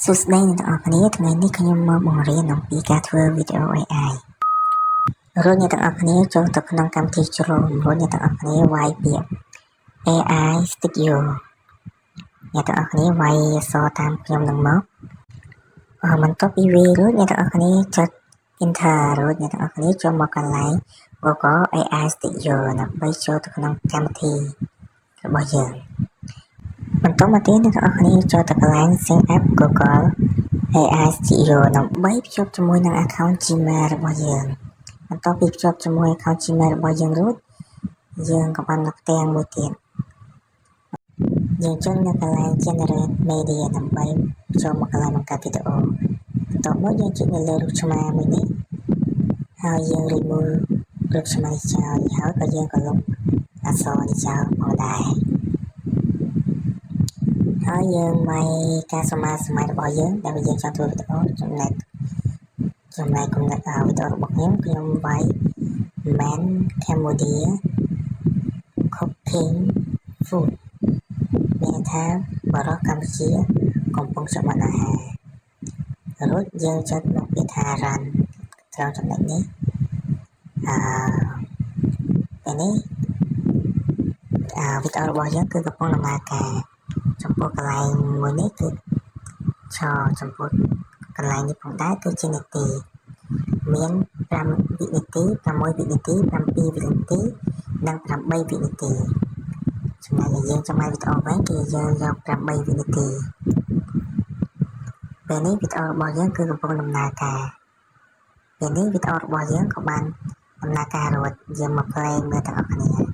សួស្តីអ្នកទាំងអស់គ្នាថ្ងៃនេះខ្ញុំមកបង្រៀនអំពីការធ្វើវីដេអូ AI រួចអ្នកទាំងអស់គ្នាចូលទៅក្នុងកម្មវិធី Chrome រួចអ្នកទាំងអស់គ្នាវាយពាក្យ AI Studio អ្នកទាំងអស់គ្នាវាយអក្សរតាមខ្ញុំនឹងមកបន្ទាប់ពីវារួចអ្នកទាំងអស់គ្នាចុច Enter រួចអ្នកទាំងអស់គ្នាចូលមកកន្លែង Google AI Studio ដើម្បីចូលទៅក្នុងកម្មវិធីរបស់យើងបន្តមកទៀតអ្នកទាំងអស់គ្នាចូលទៅកន្លែង Sync App Google AI Studio ដើម្បីភ្ជាប់ជាមួយនឹង account Gmail របស់យើងបន្ទាប់ពីភ្ជាប់ជាមួយ account Gmail របស់យើងរួចយើងក៏បានផ្ទាំងមួយទៀតយើងចុចនៅកន្លែង Generate Media ដើម្បីចូលមកកន្លែងបង្កើតវីដេអូបន្ទាប់មកយើងចុចនៅលើរូបឆ្មាមួយនេះហើយយើង remove រូបឆ្មាចោលហើយក៏យើងក៏លុបអក្សរនេះចោលផងដែរហើយយើងមកការសមាសម័យរបស់យើងដែលយើងចង់ធ្វើវីដេអូចំណែកគំនិតវីដេអូរបស់ខ្ញុំវាយ Man Cambodia Cooking Food មានថាបរិះកម្ពុជាកំពុងចម្អិនអាហាររួចយើងចុចមកពាក្យថា Run ត្រង់ចំណុចនេះពេលនេះវីដេអូរបស់យើងគឺកំពុងដំណើរការចំពោះកន្លែងមួយនេះគឺចំពោះកន្លែងនេះផងដែរគឺជានាទីមាន5វិនាទី6វិនាទី7វិនាទីនិង8វិនាទីចំណែកយើងចាំឲ្យវីដេអូវិញគឺយើងយក8វិនាទីពេលនេះវីដេអូរបស់យើងគឺកំពុងដំណើរការពេលនេះវីដេអូរបស់យើងក៏បានដំណើរការរួចយើងមក play មើលទាំងអស់គ្នា